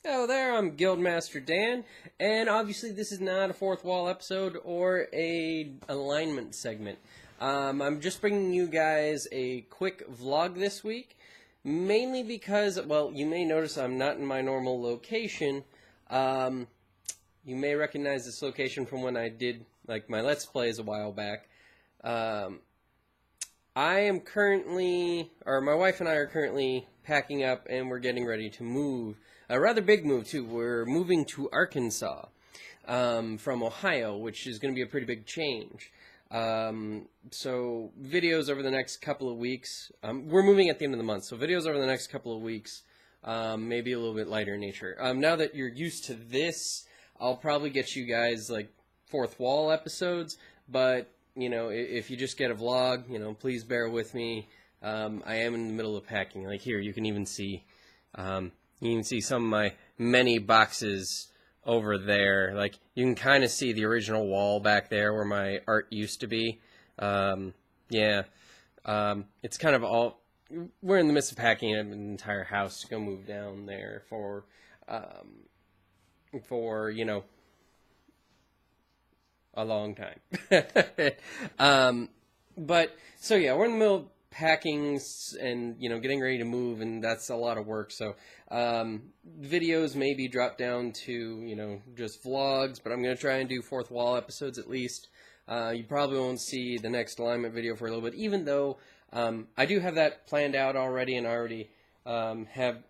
Hello there, I'm Guildmaster Dan, and obviously this is not a fourth wall episode or a alignment segment. I'm just bringing you guys a quick vlog this week, mainly because, well, you may notice I'm not in my normal location. You may recognize this location from when I did, like, my Let's Plays a while back. I am currently, or my wife and I are currently packing up and we're getting ready to move. A rather big move, too. We're moving to Arkansas from Ohio, which is going to be a pretty big change. So videos over the next couple of weeks. We're moving at the end of the month, so videos over the next couple of weeks, maybe a little bit lighter in nature. Now that you're used to this, I'll probably get you guys, like, fourth wall episodes, but you know, if you just get a vlog, you know, please bear with me. I am in the middle of packing. Like here, you can even see some of my many boxes over there. Like you can kind of see the original wall back there where my art used to be. Yeah, it's kind of all. We're in the midst of packing an entire house to go move down there for you know, a long time. But so yeah, we're in the middle of packing and, you know, getting ready to move, and that's a lot of work. So videos maybe drop down to, you know, just vlogs, but I'm going to try and do fourth wall episodes at least. You probably won't see the next alignment video for a little bit, even though I do have that planned out already, and I already have,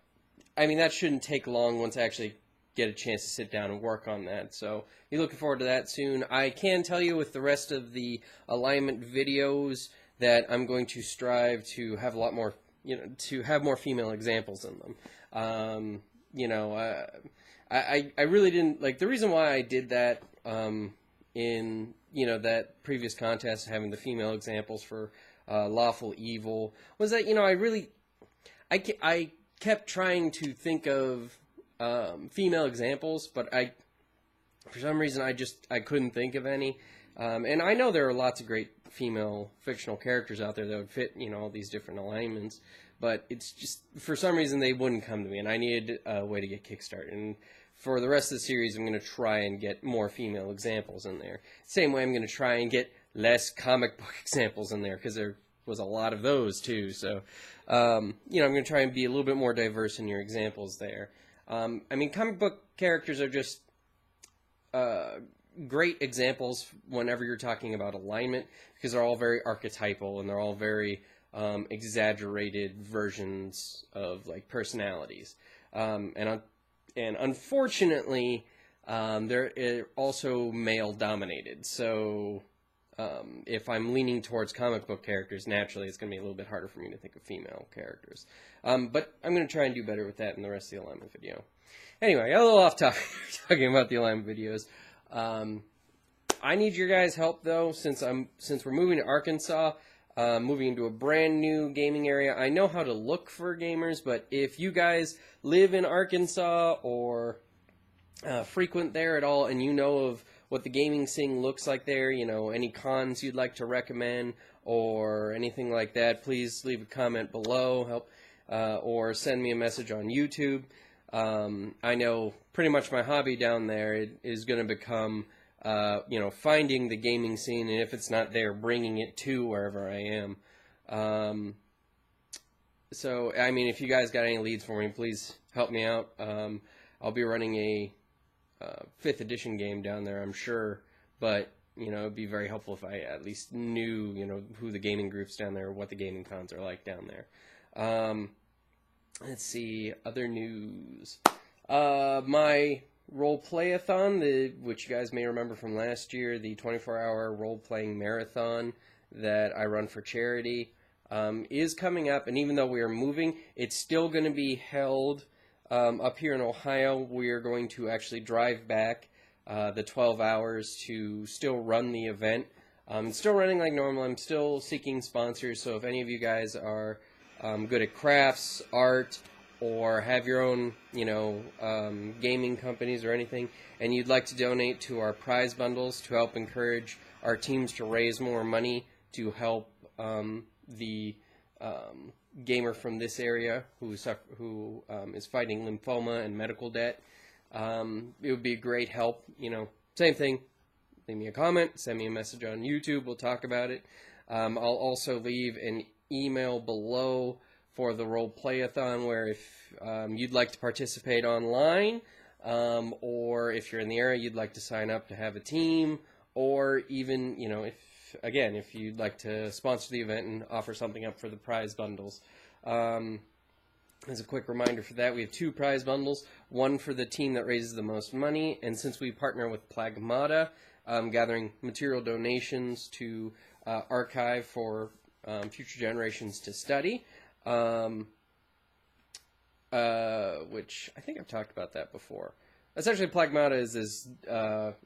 I mean, that shouldn't take long once I actually get a chance to sit down and work on that. So you're looking forward to that soon. I can tell you with the rest of the alignment videos that I'm going to strive to have a lot more, you know, to have more female examples in them. You know, I really didn't, like, the reason why I did that in, you know, that previous contest, having the female examples for Lawful Evil, was that, you know, I kept trying to think of female examples, but for some reason I couldn't think of any. And I know there are lots of great female fictional characters out there that would fit, you know, all these different alignments, but it's just, for some reason they wouldn't come to me, and I needed a way to get kickstarted. And for the rest of the series, I'm going to try and get more female examples in there. Same way I'm going to try and get less comic book examples in there, because there was a lot of those too. So, you know, I'm going to try and be a little bit more diverse in your examples there. I mean, comic book characters are just great examples whenever you're talking about alignment, because they're all very archetypal and they're all very exaggerated versions of, like, personalities. And unfortunately, they're also male-dominated. So if I'm leaning towards comic book characters, naturally it's going to be a little bit harder for me to think of female characters. But I'm going to try and do better with that in the rest of the alignment video. Anyway, I got a little off topic talking about the alignment videos. I need your guys' help, though, since we're moving to Arkansas, moving into a brand new gaming area. I know how to look for gamers, but if you guys live in Arkansas or frequent there at all, and you know of what the gaming scene looks like there, you know, any cons you'd like to recommend or anything like that, please leave a comment below, or send me a message on YouTube. I know pretty much my hobby down there is going to become, you know, finding the gaming scene, and if it's not there, bringing it to wherever I am. So, I mean, if you guys got any leads for me, please help me out. I'll be running a 5th edition game down there, I'm sure, but, you know, it'd be very helpful if I at least knew, you know, who the gaming groups down there, what the gaming cons are like down there. Let's see, other news. My role-play-a-thon, which you guys may remember from last year, the 24-hour role-playing marathon that I run for charity, is coming up, and even though we are moving, it's still going to be held up here in Ohio. We are going to actually drive back the 12 hours to still run the event. It's still running like normal. I'm still seeking sponsors, so if any of you guys are good at crafts, art, or have your own, you know, gaming companies or anything, and you'd like to donate to our prize bundles to help encourage our teams to raise more money to help the gamer from this area who is fighting lymphoma and medical debt, it would be a great help. You know, same thing. Leave me a comment, send me a message on YouTube. We'll talk about it. I'll also leave an email below for the role play-a-thon, where if you'd like to participate online, or if you're in the area, you'd like to sign up to have a team, or even, you know, if you'd like to sponsor the event and offer something up for the prize bundles. As a quick reminder for that, we have 2 prize bundles, one for the team that raises the most money, and since we partner with Plagmata, gathering material donations to archive for future generations to study, which I think I've talked about that before. Essentially, Plagmata is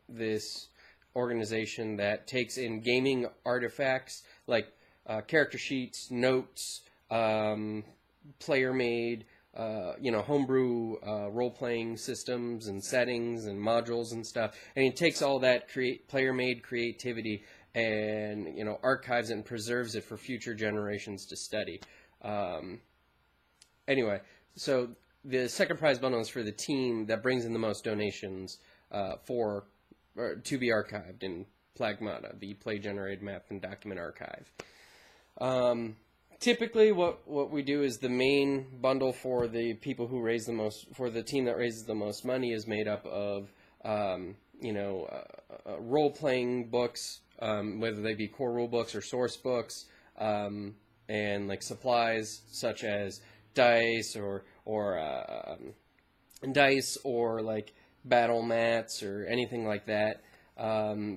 this organization that takes in gaming artifacts like character sheets, notes, player-made, homebrew role-playing systems and settings and modules and stuff, and it takes all that player-made creativity and, you know, archives it and preserves it for future generations to study. Anyway, so the second prize bundle is for the team that brings in the most donations to be archived in Plagmata, the play-generated map and document archive. Typically, what we do is the main bundle for the people who raise the most, for the team that raises the most money, is made up of, role-playing books, whether they be core rule books or source books, and like supplies such as dice or like battle mats or anything like that.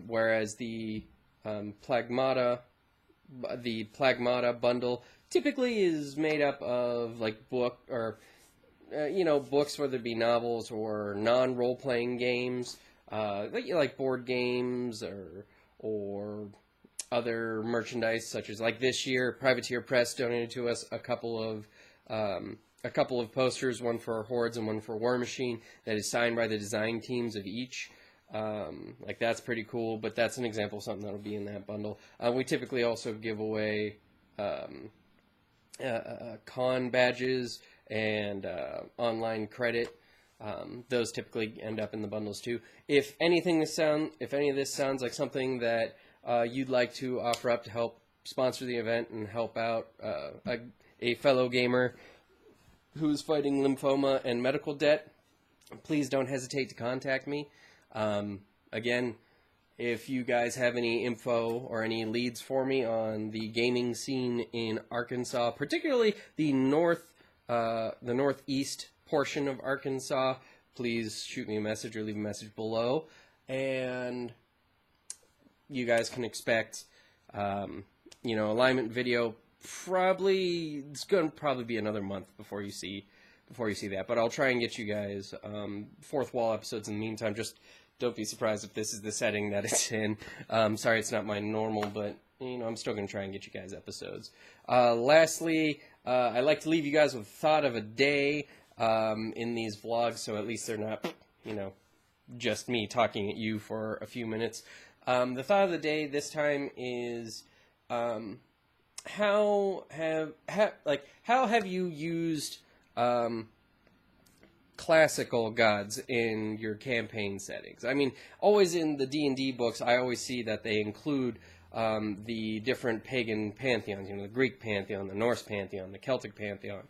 Whereas the Plagmata bundle typically is made up of like books, whether it be novels or non-role-playing games, like board games or other merchandise, such as, like, this year, Privateer Press donated to us a couple of posters, one for Hordes and one for War Machine, that is signed by the design teams of each. Like, that's pretty cool, but that's an example of something that'll be in that bundle. We typically also give away con badges and online credit. Those typically end up in the bundles too. If any of this sounds like something that you'd like to offer up to help sponsor the event and help out a fellow gamer who's fighting lymphoma and medical debt, please don't hesitate to contact me. Again, if you guys have any info or any leads for me on the gaming scene in Arkansas, particularly the northeast portion of Arkansas, please shoot me a message or leave a message below. And you guys can expect, alignment video. It's going to probably be another month before you see that. But I'll try and get you guys fourth wall episodes in the meantime. Just don't be surprised if this is the setting that it's in. Sorry, it's not my normal, but I'm still going to try and get you guys episodes. Lastly, I like to leave you guys with a thought of a day in these vlogs, so at least they're not, just me talking at you for a few minutes. The thought of the day this time is, how have you used classical gods in your campaign settings? I mean, always in the D&D books, I always see that they include the different pagan pantheons, the Greek pantheon, the Norse pantheon, the Celtic pantheon.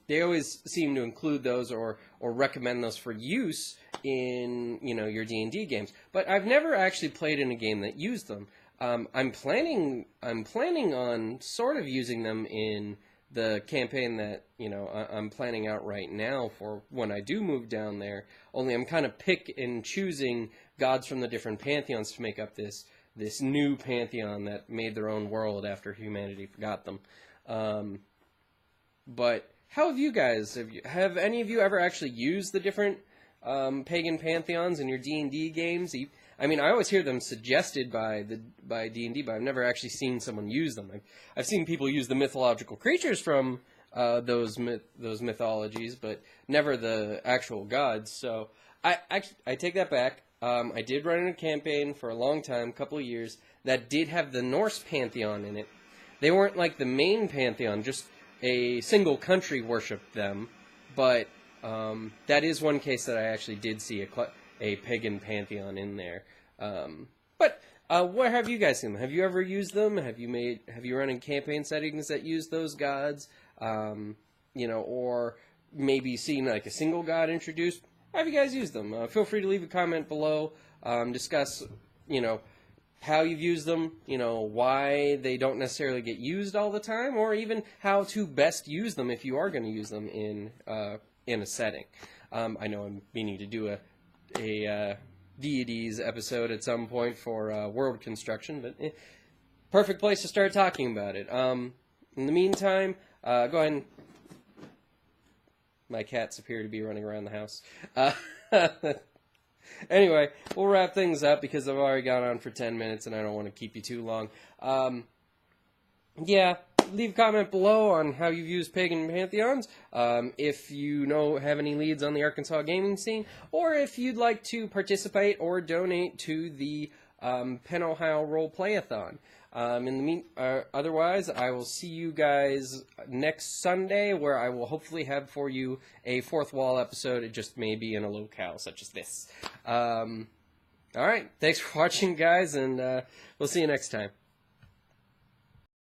They always seem to include those or recommend those for use in, your D&D games. But I've never actually played in a game that used them. I'm planning on sort of using them in the campaign that, I'm planning out right now for when I do move down there. Only I'm kind of pick and choosing gods from the different pantheons to make up this new pantheon that made their own world after humanity forgot them. But how have you guys, have any of you ever actually used the different pagan pantheons in your D&D games? I mean, I always hear them suggested by D&D, but I've never actually seen someone use them. I've seen people use the mythological creatures from those mythologies, but never the actual gods. So I take that back. I did run in a campaign for a long time, a couple of years, that did have the Norse pantheon in it. They weren't like the main pantheon, just a single country worshiped them, but that is one case that I actually did see a pagan pantheon in there. But where have you guys seen them? Have you ever used them? Have you run in campaign settings that use those gods? Or maybe seen like a single god introduced? Have you guys used them? Feel free to leave a comment below. Discuss, how you've used them, why they don't necessarily get used all the time, or even how to best use them if you are going to use them in a setting. I know I'm meaning to do a deities episode at some point for world construction, but perfect place to start talking about it. In the meantime, go ahead and... My cats appear to be running around the house. Anyway, we'll wrap things up because I've already gone on for 10 minutes and I don't want to keep you too long. Leave a comment below on how you've used pagan pantheons, if you have any leads on the Arkansas gaming scene, or if you'd like to participate or donate to the Penn Ohio Role-Play-a-thon. Otherwise, I will see you guys next Sunday, where I will hopefully have for you a Fourth Wall episode. It just may be in a locale such as this. Alright, thanks for watching, guys, and we'll see you next time.